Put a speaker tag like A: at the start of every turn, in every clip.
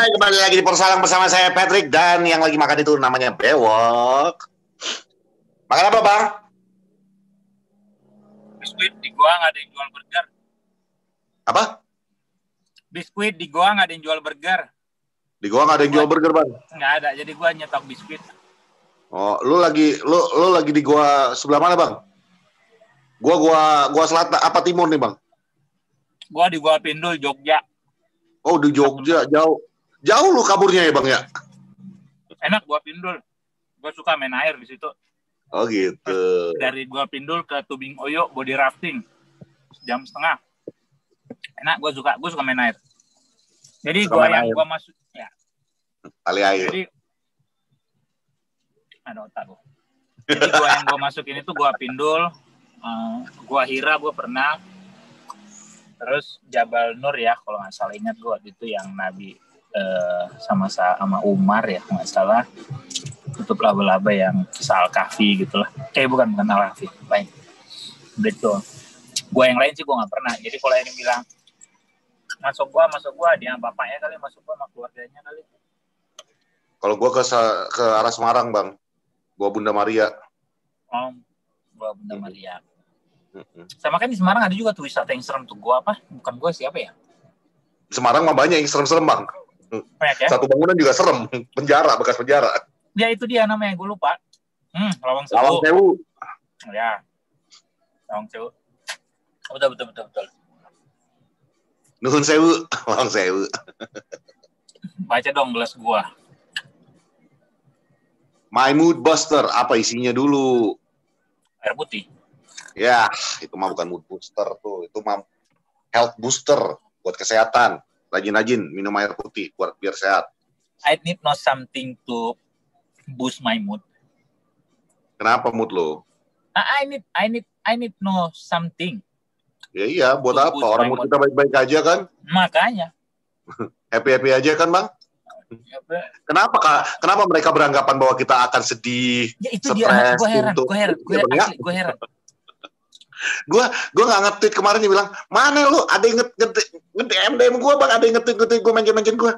A: Hai, kembali lagi di Persalang bersama saya Patrick dan yang lagi makan itu namanya Bewok. Makan apa, Bang?
B: Biskuit di gua nggak ada yang jual burger.
A: Apa?
B: Biskuit di gua nggak ada yang jual burger.
A: Di gua nggak ada yang jual burger, Bang.
B: Nggak ada, jadi gua nyetok biskuit.
A: Oh, lu lagi di gua sebelah mana, Bang? Gua selatan apa timur nih, Bang?
B: Gua di Gua Pindul, Jogja.
A: Oh, di Jogja, jauh. Jauh lu kaburnya ya, Bang ya?
B: Enak Gua Pindul. Gua suka main air di situ.
A: Oh, gitu.
B: Dari Gua Pindul ke Tubing Oyo body rafting. Jam setengah. Enak, gua suka main air. Jadi gua masuk ya.
A: Tali air.
B: Jadi ada otak gua. Jadi gua masukin itu Gua Pindul, Gua Hira gua pernah. Terus Jabal Nur ya, kalau nggak salah ingat gue itu yang Nabi sama Umar ya, nggak salah. Tutup laba-laba yang kisah Al-Kahfi gitu lah. Bukan Al-Kahfi, lain. Betul. Gue yang lain sih gue nggak pernah. Jadi kalau yang bilang masuk gua dia bapaknya kali, masuk gua sama keluarganya kali.
A: Kalau gua ke arah Semarang, Bang. Gua Bunda Maria.
B: Oh, gua Bunda Maria. Sama kan di Semarang ada juga tuh wisata yang serem tuh. Gua apa? Bukan gua, siapa ya?
A: Semarang mah banyak yang serem-serem, Bang.
B: Banyak ya?
A: Satu bangunan juga serem. Penjara, bekas penjara.
B: Ya itu dia namanya, gue lupa. Lawang
A: Lawang
B: Sewu.
A: Sewu.
B: Ya. Lawang Sewu. Betul.
A: Nuhun Sewu. Lawang Sewu.
B: Baca dong gelas gua.
A: My Mood Buster. Apa isinya dulu?
B: Air putih.
A: Ya, itu mah bukan mood booster tuh. Itu mah health booster buat kesehatan. Rajin-rajin minum air putih biar sehat.
B: I need know something to boost my mood.
A: Kenapa mood lo?
B: I need know something.
A: Ya iya, buat apa? Orang mood kita baik-baik aja kan?
B: Makanya.
A: Happy-happy aja kan, Bang? Kenapa mereka beranggapan bahwa kita akan sedih,
B: ya, itu stres? Gue heran.
A: Gue nggak nge-tweet kemarin, dia bilang, mana lu ada yang nge-DM gue, Bang, ada yang nge-tweet gue, mention gue,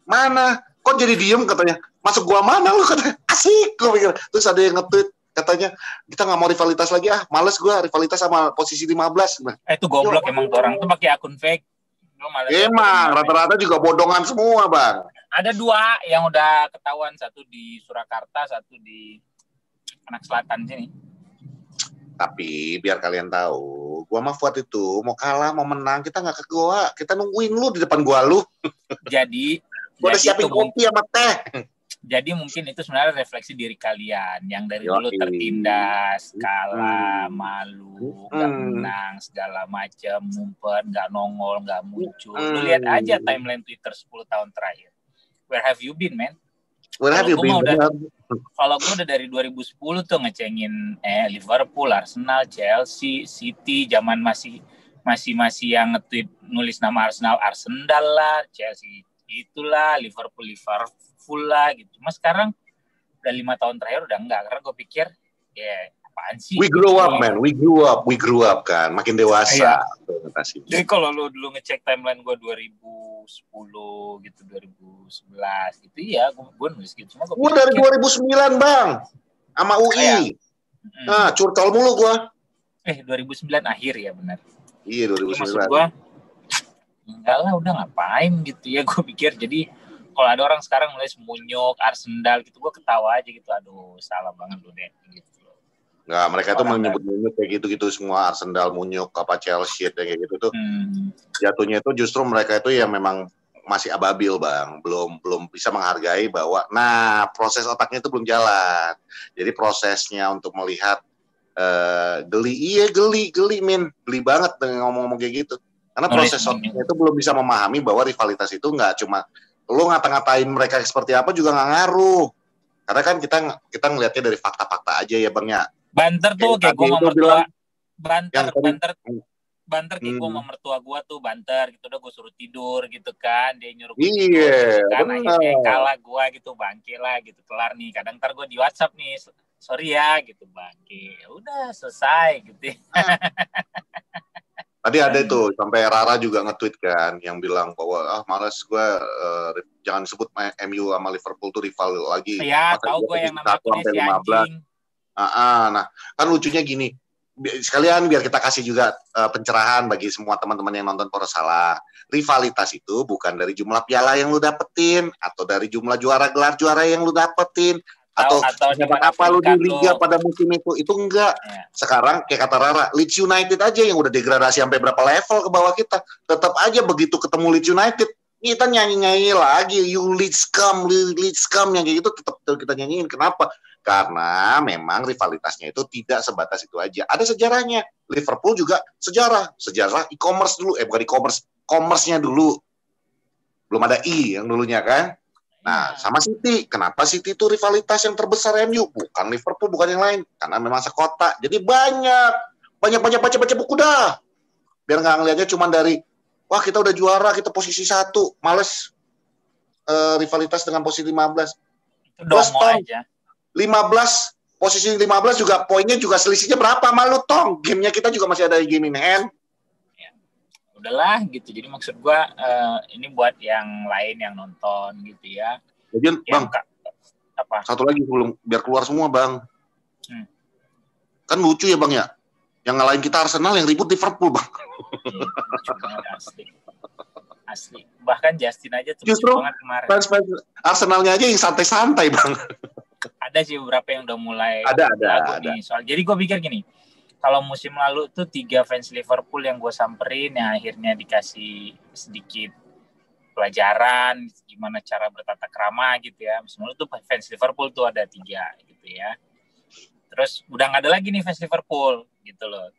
A: mana? Kok jadi diem katanya? Masuk gue mana lu katanya? Asik gue pikir. Terus ada yang nge-tweet katanya, kita nggak mau rivalitas lagi males gue rivalitas sama posisi 15.
B: Itu goblok emang tuh orang tuh pakai akun fake.
A: Emang rata-rata juga bodongan semua, Bang.
B: Ada 2 yang udah ketahuan, satu di Surakarta, satu di Anak Selatan sini.
A: Tapi biar kalian tahu, gua sama Fuad itu mau kalah mau menang kita nggak ke gua, kita nungguin lu di depan gua lu.
B: Jadi
A: gua udah siapin kopi sama teh.
B: Jadi mungkin itu sebenarnya refleksi diri kalian yang dari dulu tertindas, kalah, malu, nggak menang, segala macam, ngumpet, nggak nongol, nggak muncul. Lu lihat aja timeline Twitter 10 tahun terakhir. Where have you been, man?
A: Where have you been?
B: Kalau gue udah dari 2010 tuh ngecengin Liverpool, Arsenal, Chelsea, City, zaman masih yang nge-tweet nulis nama Arsenal lah, Chelsea itulah, Liverpool lah gitu. Cuma sekarang udah 5 tahun terakhir udah enggak, karena gue pikir apaan sih?
A: We grew up, man. We grew up kan, makin dewasa.
B: Jadi kalau lu dulu ngecek timeline gue 2010 gitu, 2011 gitu ya, gue nulis gitu. Cuma
A: gue dari 2009, Bang, sama UI. Nah, curcol mulu gue.
B: 2009 akhir ya, benar.
A: Iya, 2009.
B: Maksud gue, enggak lah, udah ngapain gitu ya, gue pikir. Jadi kalau ada orang sekarang nulis Munyuk, Arsenal gitu, gue ketawa aja gitu. Aduh, salah banget lu deh gitu.
A: Nggak, mereka itu menyebut Munyuk kayak gitu-gitu semua, Arsenal, Munyuk, apa Chelsea kayak gitu tuh. Jatuhnya itu justru mereka itu ya memang masih ababil, Bang. Belum bisa menghargai bahwa proses otaknya itu belum jalan. Jadi prosesnya untuk melihat geli min, geli banget dengan ngomong-ngomong kayak gitu. Karena proses otaknya itu belum bisa memahami bahwa rivalitas itu nggak cuma lu ngata-ngatain mereka seperti apa juga nggak ngaruh. Karena kan kita ngelihatnya dari fakta-fakta aja ya, Bang ya.
B: Banter tuh kayak gue sama mertua. Banter kayak gue sama mertua gue tuh banter gitu, udah gue suruh tidur gitu kan, dia nyuruh gue tidur gitu kan, akhirnya kalah gue gitu, bangke lah gitu, kelar nih. Kadang ntar gue di WhatsApp nih, sorry ya gitu, bangke, udah selesai gitu.
A: Tadi ada itu sampai Rara juga nge-tweet kan yang bilang bahwa males gue jangan sebut MU sama Liverpool tuh rival lagi.
B: Ya, tahu gue yang namanya si anjing.
A: Nah, kan lucunya gini. Sekalian biar kita kasih juga pencerahan bagi semua teman-teman yang nonton Poros Salah. Rivalitas itu bukan dari jumlah piala yang lu dapetin atau dari jumlah gelar juara yang lu dapetin atau apa lu di liga pada musim itu enggak. Ya. Sekarang kayak kata Rara, Leeds United aja yang udah degradasi sampai berapa level ke bawah kita, tetap aja begitu ketemu Leeds United kita nyanyi lagi you Leeds come yang kayak gitu tetap kita nyanyiin. Kenapa? Karena memang rivalitasnya itu tidak sebatas itu aja. Ada sejarahnya. Liverpool juga sejarah e-commerce dulu, bukan e-commerce, commerce-nya dulu. Belum ada yang dulunya kan. Nah, sama City. Kenapa City itu rivalitas yang terbesar MU? Bukan Liverpool, bukan yang lain. Karena memang sekota. Jadi banyak baca buku dah. Biar nggak ngeliatnya cuma dari, wah kita udah juara, kita posisi 1. Males rivalitas dengan posisi 15.
B: Itu dongo aja.
A: 15, posisi 15 juga poinnya juga selisihnya berapa malu tong. Gamenya kita juga masih ada game in hand.
B: Udahlah gitu. Jadi maksud gua ini buat yang lain yang nonton gitu ya.
A: Jadi Bang, apa? Satu lagi belum biar keluar semua Bang. Kan lucu ya Bang ya. Yang ngalahin kita Arsenal yang ribut Liverpool Bang.
B: Asli. Bahkan Justin aja tuh
A: justru banget kemarin. Arsenalnya aja yang santai-santai Bang.
B: Ada sih beberapa yang udah mulai
A: ada.
B: Nih, soal. Jadi gue pikir gini. Kalau musim lalu tuh 3 fans Liverpool yang gue samperin yang akhirnya dikasih sedikit pelajaran gimana cara bertata krama gitu ya. Musim lalu tuh fans Liverpool tuh ada 3 gitu ya. Terus udah nggak ada lagi nih fans Liverpool gitu loh.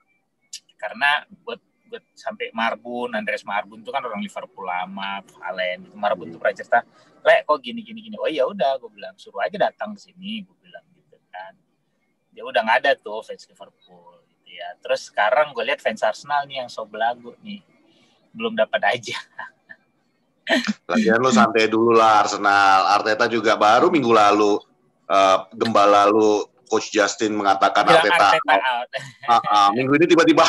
B: Karena buat sampai Andreas Marbun tuh kan orang Liverpool lama, Valen. Marbun tuh pernah cerita, kok gini. Oh ya udah, gue bilang suruh aja datang ke sini, gue bilang gitu kan. Ya udah nggak ada tuh fans Liverpool. Ya, terus sekarang gue lihat fans Arsenal nih yang so belagu nih belum dapat aja.
A: Lagian lu santai dulu lah Arsenal. Arteta juga baru minggu lalu gembala lalu Coach Justin mengatakan Arteta out. Minggu ini tiba-tiba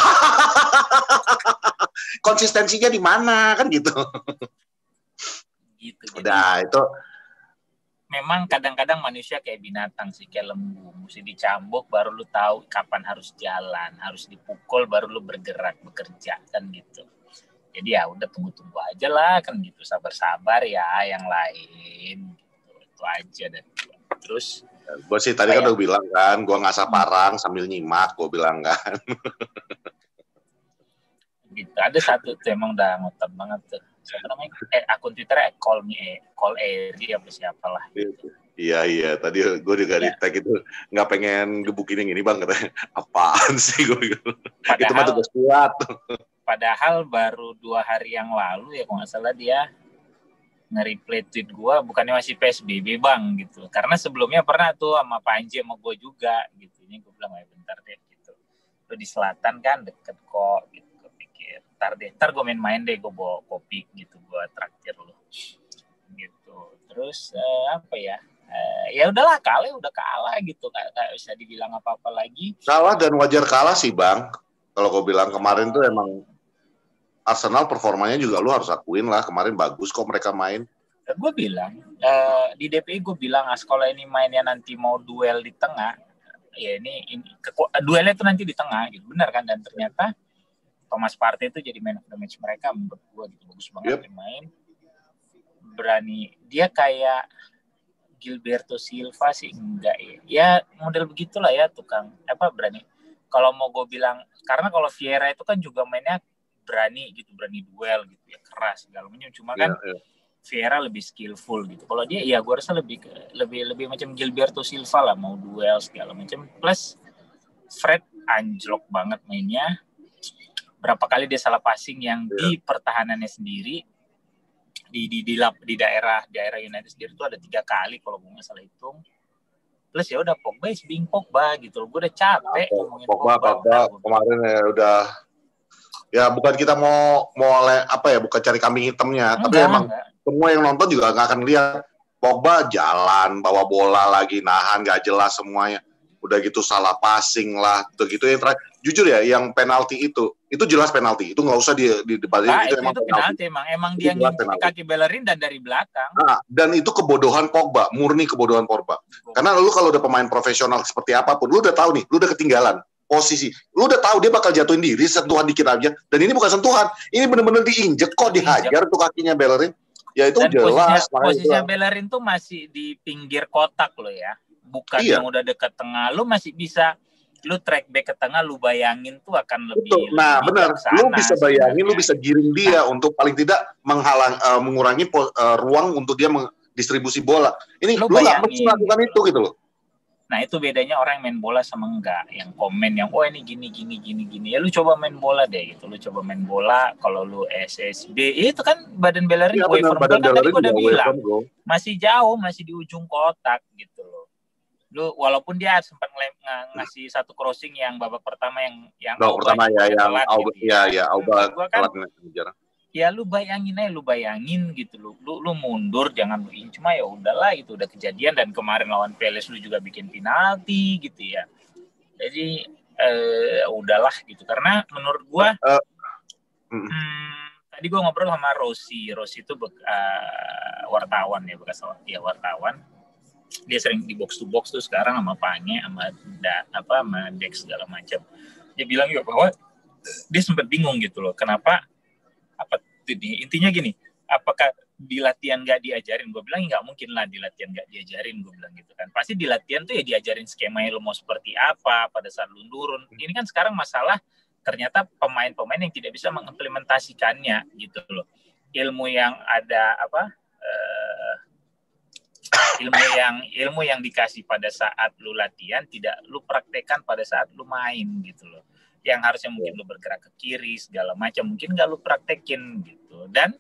A: konsistensinya di mana kan gitu.
B: Gitu.
A: Udah itu.
B: Memang kadang-kadang manusia kayak binatang sih, kayak lembu. Mesti dicambuk baru lu tahu kapan harus jalan, harus dipukul baru lu bergerak, bekerja kan gitu. Jadi ya udah tunggu-tunggu aja lah kan gitu, sabar-sabar ya yang lain gitu. Itu aja dan terus
A: gue sih tadi kan udah bilang kan, gue ngasah parang sambil nyimak, gue bilang kan.
B: Gitu. Ada satu tuh emang udah ngotot banget tuh. Siapa namanya? Akun Twitternya call Eri apa siapalah. Gitu.
A: Iya. Tadi gue juga di tag itu nggak pengen gebukin yang ini Bang, katanya. Apaan sih gue? Itu mah tugas kuat.
B: Padahal baru 2 hari yang lalu ya kalau nggak salah dia nge-replay tweet gue, bukannya masih PSBB Bang gitu. Karena sebelumnya pernah tuh sama Panji sama gue juga gitu. Ini gue bilang bentar deh gitu. Lu di selatan kan deket kok gitu. Ntar gue main deh, gue bawa kopi gitu, gue traktir lu gitu. Terus apa ya, ya udahlah udah kalah gitu, gak bisa dibilang apa-apa lagi.
A: Kalah dan wajar kalah sih Bang. Kalau gue bilang kemarin tuh emang Arsenal performanya juga lu harus akuin lah, kemarin bagus kok mereka main.
B: Gue bilang di DPI gue bilang kalau ini mainnya nanti mau duel di tengah, ya ini duelnya tuh nanti di tengah gitu, benar kan? Dan ternyata Thomas Partey itu jadi man of the match mereka menurut gue gitu, bagus banget main, berani. Dia kayak Gilberto Silva sih enggak ya model begitulah ya, tukang berani. Kalau mau gue bilang, karena kalau Vieira itu kan juga mainnya berani gitu, berani duel gitu ya, keras segala macam. Cuma kan Vieira lebih skillful gitu. Kalau dia ya gue rasa lebih macam Gilberto Silva lah, mau duel segala macam. Plus Fred anjlok banget mainnya. Berapa kali dia salah passing yang di pertahanannya sendiri di daerah United sendiri itu ada 3 kali kalau gue nggak salah hitung. Plus ya udah Pogba being Pogba gitu. Gue udah capek ngomongin
A: Pogba kemarin ya udah. Ya bukan kita mau bukan cari kambing hitamnya, tapi emang semua yang nonton juga nggak akan lihat Pogba jalan bawa bola lagi nahan nggak jelas semuanya. udah gitu salah passing lah, gitu yang jujur ya, yang penalti itu jelas penalti, itu nggak usah didebatin,
B: Nah,
A: itu
B: itu penalti emang dia nginjek kaki Bellerin dan dari belakang.
A: Nah, dan itu kebodohan Pogba, murni kebodohan Pogba. Karena lu kalau udah pemain profesional seperti apapun, lu udah tahu nih, lu udah ketinggalan posisi, lu udah tahu dia bakal jatuhin diri, sentuhan dikit aja, dan ini bukan sentuhan, ini bener-bener diinjek kok, dihajar tuh kakinya Bellerin. Ya itu
B: dan
A: jelas.
B: Posisinya Bellerin tuh masih di pinggir kotak lo ya. Bukan yang udah dekat tengah. Lu masih bisa, lu track back ke tengah, lu bayangin tuh akan lebih.
A: Nah, benar. Lu bisa bayangin, lu bisa giring dia untuk paling tidak mengurangi ruang untuk dia mendistribusi bola. Ini lu nggak mesti melakukan itu gitu loh.
B: Nah, itu bedanya orang yang main bola sama enggak. Yang komen yang, ini gini. Ya lu coba main bola deh gitu. Lu coba main bola, kalau lu SSB, itu kan badan Bellerin away from goal, kan tadi gue udah bilang. Masih jauh, masih di ujung kotak gitu loh. Lu walaupun dia sempat ngasih satu crossing yang babak pertama yang
A: Auba
B: kan, ya lu bayangin gitu lu mundur, jangan lu cuma ya udahlah, itu udah kejadian, dan kemarin lawan Palace lu juga bikin penalti gitu ya. Jadi udahlah gitu, karena menurut gua tadi gua ngobrol sama Rossi itu wartawan ya, bekas wartawan. Dia sering di box to box tuh sekarang sama Pange, sama Dex segala macam. Dia bilang juga bahwa dia sempat bingung gitu loh, kenapa intinya gini, apakah di latihan nggak diajarin? Gue bilang nggak mungkin lah di latihan nggak diajarin, gue bilang gitu kan. Pasti di latihan tuh ya diajarin skemanya lu mau seperti apa pada saat lu turun. Ini kan sekarang masalah ternyata pemain-pemain yang tidak bisa mengimplementasikannya gitu loh. Ilmu yang ada ilmu yang dikasih pada saat lu latihan tidak lu praktekkan pada saat lu main gitu loh. Yang harusnya mungkin lu bergerak ke kiri segala macam, mungkin nggak lu praktekin gitu. Dan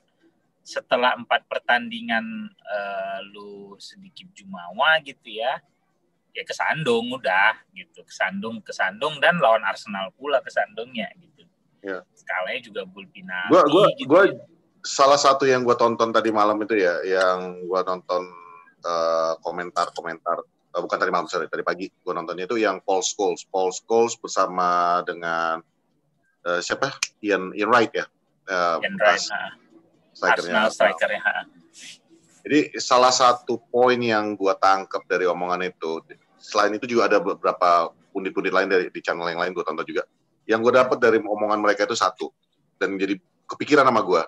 B: setelah 4 pertandingan lu sedikit jumawa gitu ya kesandung udah gitu, kesandung dan lawan Arsenal pula kesandungnya gitu.
A: Ya.
B: Skalanya juga gol penalti.
A: Gue salah satu yang gue tonton tadi malam itu ya, yang gue nonton komentar bukan tadi malam, sorry, tadi pagi gue nontonnya itu yang Paul Scholes bersama dengan siapa? Ian Wright ya.
B: Ian Wright, strikernya.
A: Jadi salah satu poin yang gue tangkap dari omongan itu, selain itu juga ada beberapa pundit-pundit lain di channel yang lain gue tonton juga. Yang gue dapat dari omongan mereka itu satu, dan jadi kepikiran sama gue.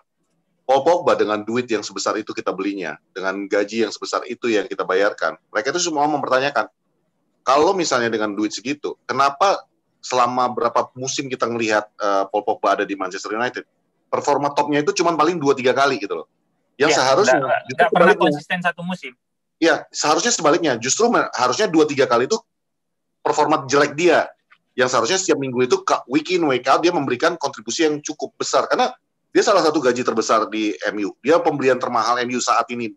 A: Paul Pogba dengan duit yang sebesar itu kita belinya, dengan gaji yang sebesar itu yang kita bayarkan, mereka itu semua mempertanyakan, kalau misalnya dengan duit segitu, kenapa selama berapa musim kita ngelihat Paul Pogba ada di Manchester United, performa topnya itu cuma paling 2-3 kali gitu loh. Yang seharusnya
B: nggak pernah konsisten satu musim.
A: Iya, seharusnya sebaliknya, justru harusnya 2-3 kali itu performa jelek dia, yang seharusnya setiap minggu itu week in week out dia memberikan kontribusi yang cukup besar, karena dia salah satu gaji terbesar di MU. Dia pembelian termahal MU saat ini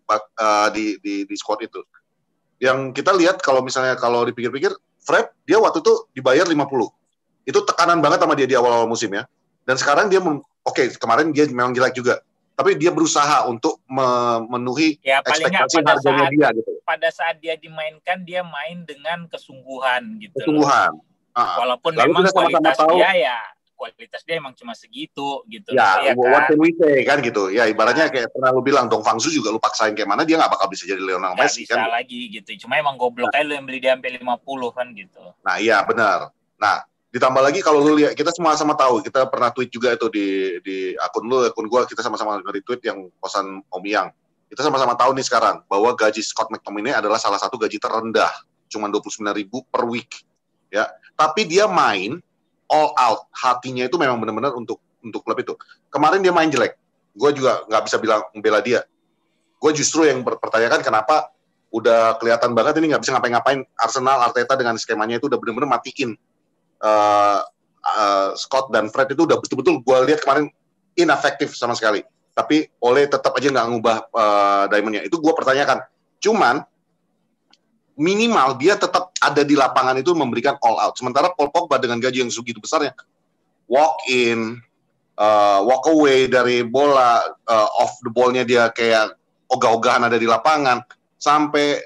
A: di squad itu. Yang kita lihat kalau dipikir-pikir, Fred dia waktu itu dibayar 50. Itu tekanan banget sama dia di awal-awal musim ya. Dan sekarang dia kemarin dia memang jelek juga. Tapi dia berusaha untuk memenuhi ekspektasi harganya dia gitu.
B: Pada saat dia dimainkan, dia main dengan kesungguhan gitu.
A: Lalu
B: memang kualitas dia emang cuma segitu gitu.
A: Ya, what can we say kan gitu. Ya ibaratnya kayak pernah lu bilang Dong Fangsu juga lu paksain kayak mana dia nggak bakal bisa jadi Lionel Messi kan.
B: Bisa lagi gitu. Cuma emang goblok aja lu yang beli dia sampai 50 kan gitu.
A: Nah, iya benar. Nah, ditambah lagi kalau lu lihat, kita sama-sama tahu, kita pernah tweet juga itu di akun gua, kita sama-sama nge-retweet yang kosan Om Yang. Kita sama-sama tahu nih sekarang bahwa gaji Scott McTominay adalah salah satu gaji terendah, cuma 29.000 per week. Ya, tapi dia main all out, hatinya itu memang benar-benar untuk klub itu. Kemarin dia main jelek, gue juga nggak bisa bilang membela dia. Gue justru yang berpertanyakan kenapa udah kelihatan banget ini nggak bisa ngapain-ngapain. Arsenal Arteta dengan skemanya itu udah benar-benar matiin Scott dan Fred itu udah betul-betul gue lihat kemarin inefektif sama sekali. Tapi Ole tetap aja nggak ngubah diamondnya. Itu gue pertanyakan. Cuman minimal dia tetap ada di lapangan itu memberikan all out. Sementara Paul Pogba dengan gaji yang segitu besarnya, walk in, walk away dari bola, off the ball-nya dia kayak ogah-ogahan ada di lapangan, sampai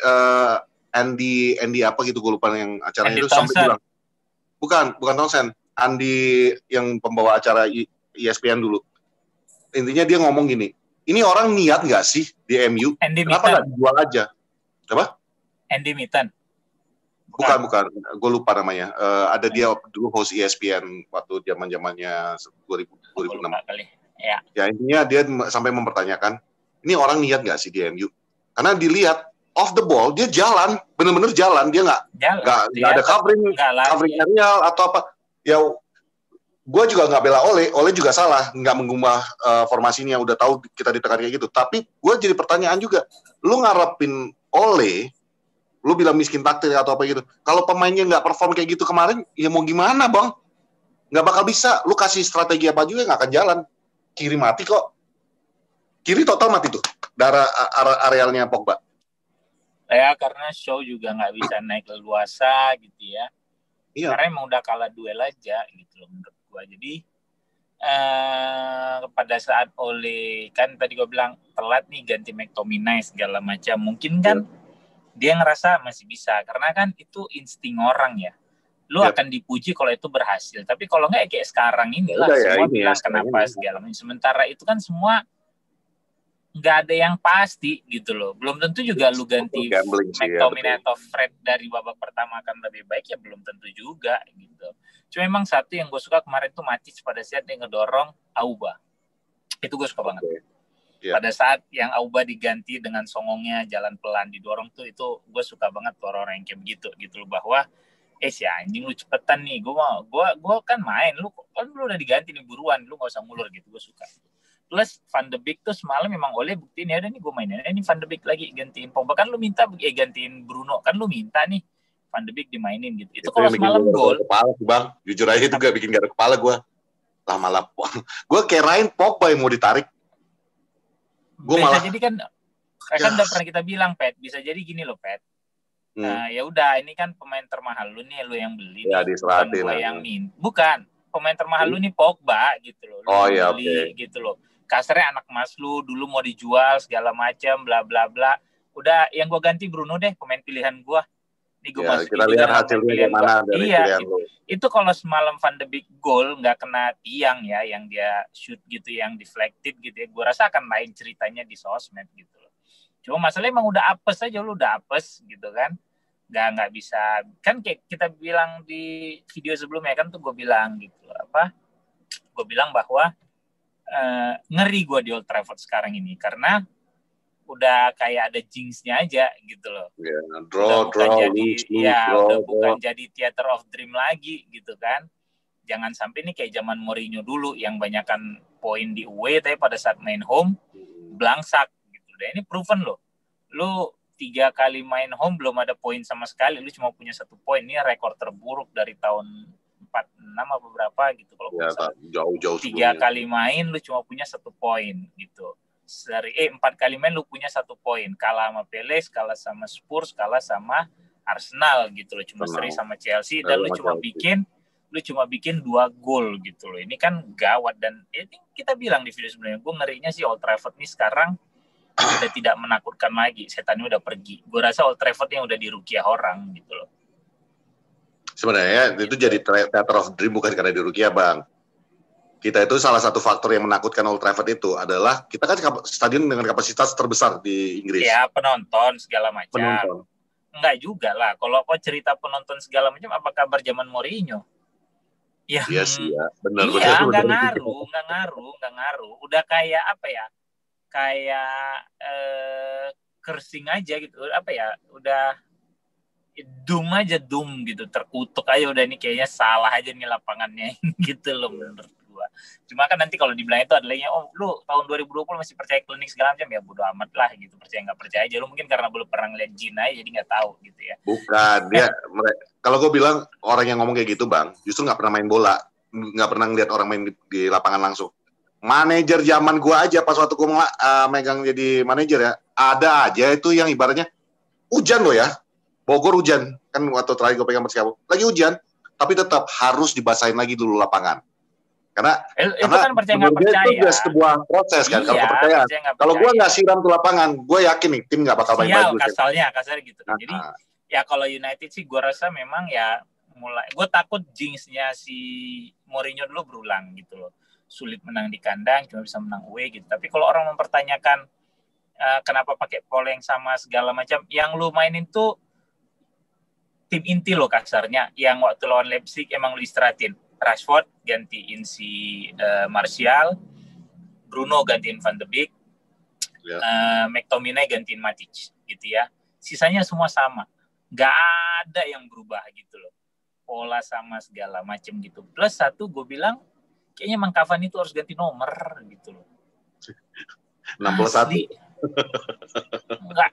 A: Andy apa gitu, gue lupa yang acaranya
B: Andy
A: itu sampai
B: Thompson.
A: bilang bukan Townsend, Andy yang pembawa acara ESPN dulu. Intinya dia ngomong gini, ini orang niat nggak sih di MU?
B: Andy
A: Kenapa
B: Mitten.
A: nggak dijual aja? Apa?
B: Andy Mitten.
A: Bukan. Gue lupa namanya. Ada dia dulu host ESPN waktu zamannya 2006.
B: Kali. Ya.
A: Ya intinya dia sampai mempertanyakan, ini orang niat nggak sih di MU? Karena dilihat off the ball dia jalan, bener-bener jalan, dia nggak ada covering aerial atau apa. Ya, gue juga nggak bela Ole juga salah, nggak mengubah formasinya, udah tahu kita ditekan kayak gitu. Tapi gue jadi pertanyaan juga, lu ngarepin Ole, lu bilang miskin taktik atau apa gitu. Kalau pemainnya nggak perform kayak gitu kemarin, ya mau gimana bang? Nggak bakal bisa. Lu kasih strategi apa juga nggak akan jalan. Kiri mati kok. Kiri total mati tuh. Darah arealnya Pogba.
B: Ya karena Shaw juga nggak bisa naik leluasa gitu ya.
A: Iya.
B: Karena emang udah kalah duel aja gitu loh menurut gua. Jadi pada saat Ole kan tadi gua bilang telat nih ganti McTominay segala macam. Mungkin kan dia ngerasa masih bisa karena kan itu insting orang ya. Lu akan dipuji kalau itu berhasil. Tapi kalau nggak kayak sekarang inilah semua bilang kenapa segala macam. Sementara itu kan semua nggak ada yang pasti gitu loh. Belum tentu juga lu ganti McTominay atau Fred dari babak pertama akan lebih baik, ya belum tentu juga gitu. Cuma memang satu yang gue suka kemarin tuh Matic pada saat dia ngedorong Auba. Itu gue suka banget. Pada saat yang Auba diganti dengan songongnya jalan pelan didorong tuh, itu gue suka banget tuh orang yang kayak begitu gitu loh, bahwa si anjing lu cepetan nih, gue kan main, lu udah diganti nih buruan, lu nggak usah ngulur gitu. Gue suka. Plus Van de Beek tuh semalam memang Ole buktiin ya udah nih gue mainin ini Van de Beek lagi gantiin Pogba, kan lu minta gantiin Bruno, kan lu minta nih Van de Beek dimainin gitu. Itu kalau semalam gol
A: kepala sih bang, jujur aja itu gak bikin gak ada kepala gue lama-lama. Gue kirain Pogba yang mau ditarik.
B: Gue malah jadi kan udah pernah kita bilang Pet, bisa jadi gini loh Pet. Nah ya udah, ini kan pemain termahal lu nih, lu yang beli
A: ya,
B: nih, bukan gue yang bukan pemain termahal lu nih Pogba gitu loh, lu beli gitu loh. Kasarnya anak mas lu dulu mau dijual segala macam bla bla bla. Udah yang gue ganti Bruno deh, pemain pilihan gue. Nih gue masukin
A: kita lihat hasilnya gimana dari pilihan lu.
B: Itu kalau semalam Van de Beek gol nggak kena tiang ya, yang dia shoot gitu, yang deflected gitu ya, gue rasa akan lain ceritanya di sosmed gitu loh. Cuma masalahnya emang udah apes aja, lu udah apes gitu kan. Nggak bisa, kan kayak kita bilang di video sebelumnya kan tuh gue bilang gitu apa, gue bilang bahwa ngeri gue di Old Trafford sekarang ini karena udah kayak ada jinx-nya aja gitu loh. Udah bukan jadi theater of dream lagi gitu kan. Jangan sampai nih kayak zaman Mourinho dulu yang banyakan poin di away tapi pada saat main home blangsak gitu. Dan ini proven loh. Lu 3 kali main home belum ada poin sama sekali, lu cuma punya 1 poin. Ini rekor terburuk dari tahun 46 apa berapa gitu kalau
A: jauh-jauh
B: 3 kali main lu cuma punya 1 poin gitu. Dari 4 kali main lu punya 1 poin. Kalah sama Palace, kalah sama Spurs, kalah sama Arsenal gitu loh. Cuma seri sama Chelsea dan lu cuma bikin 2 gol gitu loh. Ini kan gawat, dan ini kita bilang di video sebelumnya, gue ngerinya sih Old Trafford nih sekarang udah tidak menakutkan lagi. Setannya udah pergi. Gue rasa Old Trafford yang udah dirukiah orang gitu loh.
A: Sebenarnya itu jadi theater of dream bukan karena dirukiah bang. Kita itu salah satu faktor yang menakutkan Old Trafford itu adalah kita kan stadion dengan kapasitas terbesar di Inggris.
B: Ya penonton segala macam. Enggak juga lah. Kalau kau cerita penonton segala macam, apa kabar zaman Mourinho?
A: Iya sih ya, benar.
B: Iya, nggak ngaruh. Udah kayak apa ya? Kayak kersing aja gitu. Apa ya? Udah doom gitu, terkutuk aja udah, ini kayaknya salah aja nih lapangannya gitu loh menurut gua. Cuma kan nanti kalau dibilang itu adalah lu tahun 2020 masih percaya klinik segala macam, ya bodo amat lah gitu, percaya nggak percaya aja. Lu mungkin karena belum pernah ngeliat jin aja jadi nggak tahu gitu ya.
A: Bukan dia kalau gue bilang orang yang ngomong kayak gitu bang justru nggak pernah main bola, nggak pernah ngeliat orang main di lapangan langsung. Manajer zaman gua aja pas waktu gua megang jadi manajer ya, ada aja itu yang ibaratnya hujan loh ya. Bogor hujan, kan waktu terakhir gue pegang Persikabo, lagi hujan, tapi tetap harus dibasahin lagi dulu lapangan. Karena
B: itu kan percaya nggak percaya.
A: Itu udah sebuah proses kan, kalau kepercayaan. Kalau gue nggak siram tuh lapangan, gue yakin nih tim nggak bakal baik-baik.
B: Kasarnya gitu. Jadi Ya kalau United sih gue rasa memang ya mulai, gue takut jinx-nya si Mourinho dulu berulang gitu loh. Sulit menang di kandang, cuma bisa menang away gitu. Tapi kalau orang mempertanyakan kenapa pakai pola yang sama segala macam, yang lu mainin tuh tim inti lo kasarnya. Yang waktu lawan Leipzig emang lu istirahatin. Rashford gantiin si Martial, Bruno gantiin Van de Beek, McTominay gantiin Matic gitu ya. Sisanya semua sama, nggak ada yang berubah gitu loh, pola sama segala macam gitu. Plus satu gue bilang kayaknya Mang Cavani itu harus ganti nomor gitu loh.
A: 61.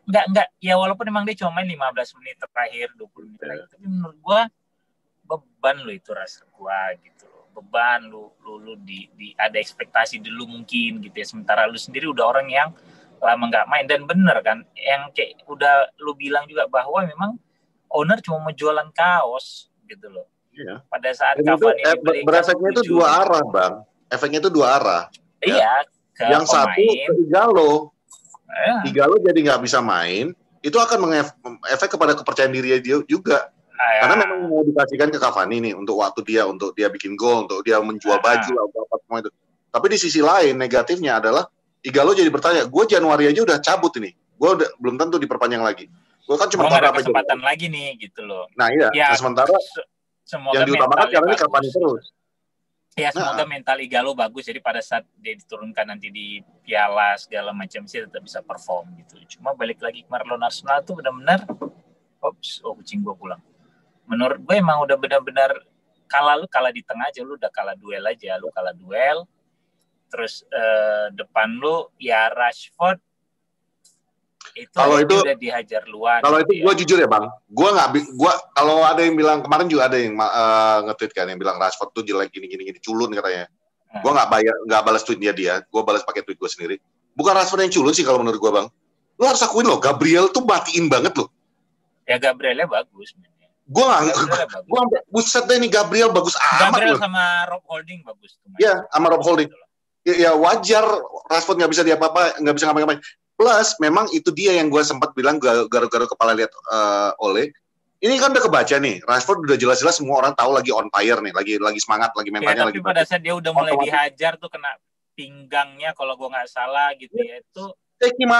B: Enggak ya, walaupun emang dia cuma main 15 menit terakhir, 20 menit lagi, tapi menurut gue beban lo itu, rasa gue gitu loh. Beban lu di ada ekspektasi dulu mungkin gitu ya, sementara lu sendiri udah orang yang lama nggak main. Dan bener kan yang kayak udah lu bilang juga bahwa memang owner cuma mau jualan kaos gitu loh.
A: Iya.
B: Pada saat Cavani dibeli,
A: berefeknya itu dua arah, Bang. Efeknya itu dua arah.
B: Iya,
A: ya. Yang pemain. Satu ke Igalo jadi nggak bisa main, itu akan mengefek kepada kepercayaan diri dia juga. Karena memang mau dikasihkan ke Cavani nih untuk waktu dia, untuk dia bikin gol, untuk dia menjual baju lah, apa semua itu. Tapi di sisi lain negatifnya adalah Igalo jadi bertanya, gue Januari aja udah cabut ini, gue belum tentu diperpanjang lagi. Gue kan cuma
B: ada kesempatan lagi nih gitu loh.
A: Nah iya, ya, sementara yang diutamakan sekarang ini Cavani terus.
B: Ya semoga mental Igalo bagus, jadi pada saat dia diturunkan nanti di piala segala macam sih tetap bisa perform gitu. Cuma balik lagi kemarin lawan Arsenal tuh benar-benar, kucing gue pulang. Menurut gue emang udah benar-benar kalah di tengah aja, lu udah kalah duel aja, lu kalah duel. Terus depan lu ya Rashford itu udah dihajar luar.
A: Kalau gitu itu gue jujur ya Bang, gue kalau ada yang bilang kemarin juga ada yang nge-tweet kan yang bilang Rashford tuh jelek gini culun katanya. Gue nggak balas tweetnya dia, gue balas pakai tweet gue sendiri. Bukan Rashford yang culun sih kalau menurut gue Bang. Lu harus akuin loh, Gabriel tuh matiin banget loh.
B: Ya Gabrielnya bagus.
A: Gue buset deh ini Gabriel bagus amat.
B: Gabriel sama Rob Holding bagus.
A: Iya, sama Rob Holding. Ya wajar Rashford nggak bisa nggak bisa ngapain-ngapain. Plus memang itu dia yang gue sempat bilang garu-garu kepala lihat oleh. Ini kan udah kebaca nih. Rashford udah jelas-jelas semua orang tahu lagi on fire nih, lagi semangat, lagi mentalnya
B: lagi. Tapi pada saat dia udah mulai dihajar tuh kena pinggangnya kalau gue nggak salah gitu ya itu. Take him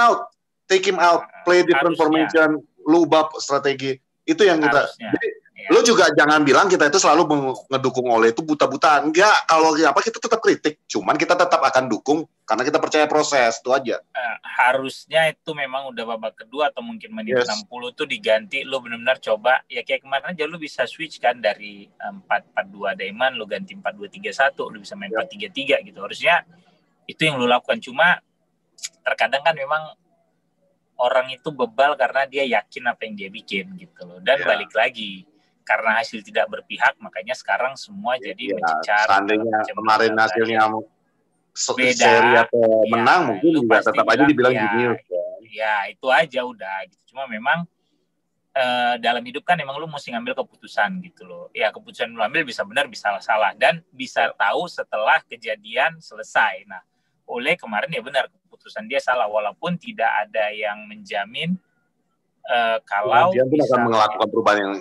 B: out, play different formation, lu ubah strategi. Itu yang kita. Jadi, lu juga jangan bilang kita itu selalu ngedukung oleh itu buta-buta. Enggak, kalau kita tetap kritik. Cuman kita tetap akan dukung karena kita percaya proses, itu aja. Harusnya itu memang udah babak kedua atau mungkin menit 60 tuh diganti. Lu benar-benar coba, ya kayak kemarin aja lu bisa switch kan dari 4-4-2 Daiman, lu ganti 4-2-3-1, lu bisa main 4-3-3 gitu. Harusnya itu yang lu lakukan. Cuma terkadang kan memang orang itu bebal karena dia yakin apa yang dia bikin gitu loh. Dan balik lagi, karena hasil tidak berpihak, makanya sekarang semua jadi mencecar.
A: Seandainya kemarin hasilnya seri atau menang, mungkin juga tetap aja dibilang genius.
B: Ya, itu aja udah gitu. Cuma memang dalam hidup kan emang lu mesti ngambil keputusan gitu loh. Ya, keputusan lu ambil bisa benar, bisa salah. Dan bisa tahu setelah kejadian selesai. Nah, oleh kemarin ya benar, keputusan dia salah. Walaupun tidak ada yang menjamin kalau
A: dia pun akan melakukan perubahan yang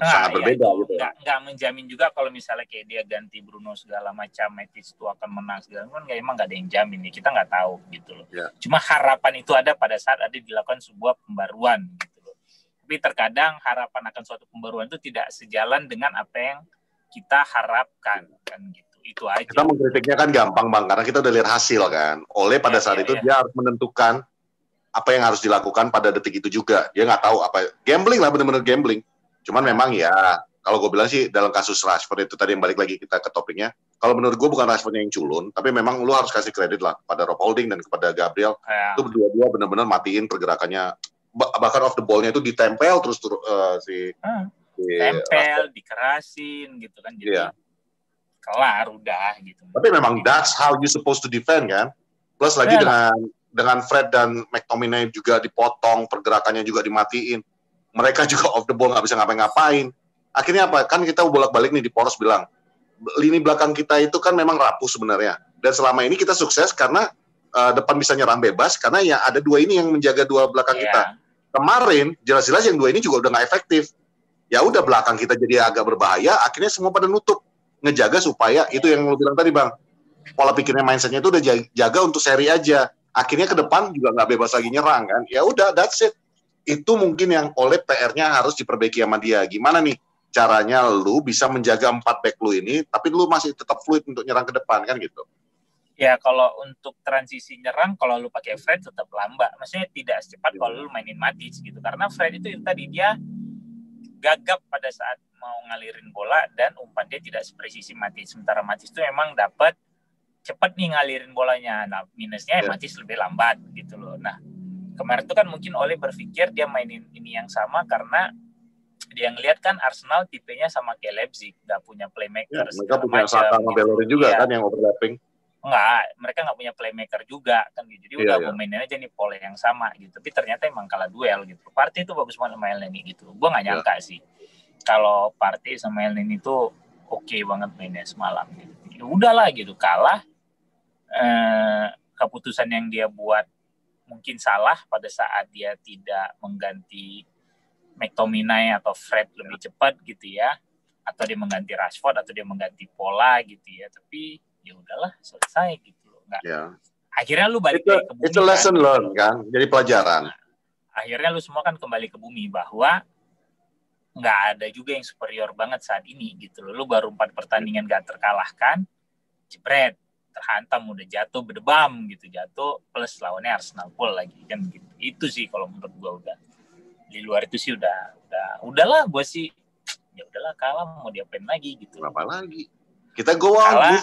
A: sangat berbeda gitu.
B: Nggak menjamin juga kalau misalnya kayak dia ganti Bruno segala macam, Matic itu akan menang segala macam, emang nggak ada yang jamin nih, kita nggak tahu gitu loh. Cuma harapan itu ada pada saat ada dilakukan sebuah pembaruan gitu loh. Tapi terkadang harapan akan suatu pembaruan itu tidak sejalan dengan apa yang kita harapkan kan gitu. Itu aja.
A: Kita mengkritiknya kan gampang Bang, karena kita udah lihat hasil kan. Oleh pada saat itu dia harus menentukan apa yang harus dilakukan pada detik itu juga. Dia nggak tahu apa, gambling lah, benar-benar gambling. Cuman memang ya, kalau gue bilang sih dalam kasus Rashford itu tadi yang balik lagi kita ke topiknya, kalau menurut gue bukan Rashford yang culun, tapi memang lu harus kasih kredit lah pada Rob Holding dan kepada Gabriel. Itu berdua-dua benar-benar matiin pergerakannya, bahkan off the ball-nya itu ditempel terus
B: tempel, dikerasin gitu kan, jadi kelar udah gitu.
A: Tapi memang that's how you supposed to defend kan. Plus lagi dengan Fred dan McTominay juga dipotong, pergerakannya juga dimatiin. Mereka juga off the ball nggak bisa ngapain-ngapain. Akhirnya apa? Kan kita bolak-balik nih di Poros bilang, lini belakang kita itu kan memang rapuh sebenarnya. Dan selama ini kita sukses karena depan bisa nyerang bebas, karena ya ada dua ini yang menjaga dua belakang kita. Kemarin jelas-jelas yang 2 ini juga udah nggak efektif. Ya udah belakang kita jadi agak berbahaya, akhirnya semua pada nutup. Ngejaga supaya itu yang lo bilang tadi Bang. Pola pikirnya mindsetnya itu udah jaga untuk seri aja. Akhirnya ke depan juga nggak bebas lagi nyerang kan. Ya udah that's it. Itu mungkin yang oleh PR-nya harus diperbaiki sama dia. Gimana nih caranya lu bisa menjaga 4 back lu ini, tapi lu masih tetap fluid untuk nyerang ke depan kan gitu.
B: Ya kalau untuk transisi nyerang, kalau lu pakai Fred tetap lambat. Maksudnya tidak secepat kalau lu mainin Matic gitu. Karena Fred itu yang tadi dia gagap pada saat mau ngalirin bola dan umpan dia tidak sepresisi Matic. Sementara Matic itu memang dapat cepat nih ngalirin bolanya. Nah minusnya Matic lebih lambat gitu loh. Nah kemarin itu kan mungkin Ole berpikir dia mainin ini yang sama karena dia ngeliat kan Arsenal tipenya sama kayak Leipzig, nggak punya playmaker.
A: Ya, mereka punya Saka sama Bellerin juga kan yang overlapping.
B: Enggak, mereka nggak punya playmaker juga kan gitu. Jadi udah gue mainin aja nih pola yang sama gitu. Tapi ternyata emang kalah duel gitu. Partey itu bagus banget sama Elneny gitu. Gue nggak nyangka sih kalau Partey sama Elneny itu oke banget mainnya semalam gitu. Ya udahlah gitu, kalah. Keputusan yang dia buat mungkin salah pada saat dia tidak mengganti McTominay atau Fred lebih cepat gitu ya, atau dia mengganti Rashford atau dia mengganti pola gitu ya. Tapi ya udahlah selesai gitu loh. Nggak. Akhirnya lu balik ke bumi.
A: It's a lesson learned kan, jadi pelajaran.
B: Akhirnya lu semua kan kembali ke bumi bahwa nggak ada juga yang superior banget saat ini gitu loh. Lu baru 4 pertandingan gak terkalahkan, jebret, terhantam udah jatuh berdebam gitu, jatuh plus lawannya Arsenal full lagi kan gitu. Itu sih kalau menurut gua udah. Di luar itu sih udahlah gue sih ya udahlah kalah mau diapain lagi gitu.
A: Apa lagi? Kita go on.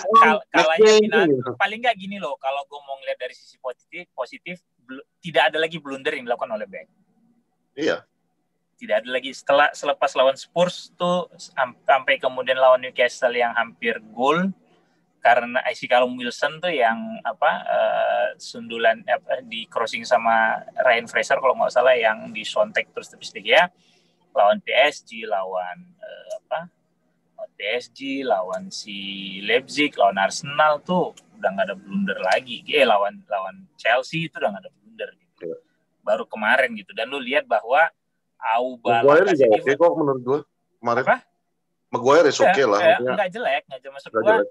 B: Kalahnya paling nggak gini loh, kalau gue mau ngeliat dari sisi positif tidak ada lagi blunder yang dilakukan oleh Beck.
A: Iya.
B: Tidak ada lagi selepas lawan Spurs tuh sampai kemudian lawan Newcastle yang hampir gol karena Callum Wilson tuh yang sundulan di crossing sama Ryan Fraser kalau nggak salah yang disontek terus ya, lawan PSG, lawan lawan si Leipzig, lawan Arsenal tuh udah nggak ada blunder lagi. Lawan Chelsea itu udah nggak ada blunder gitu. Baru kemarin gitu, dan lu lihat bahwa
A: Maguire juga oke kok menurut gue kemarin. Apa? Maguire is oke lah.
B: Nggak jelek, maksud gue.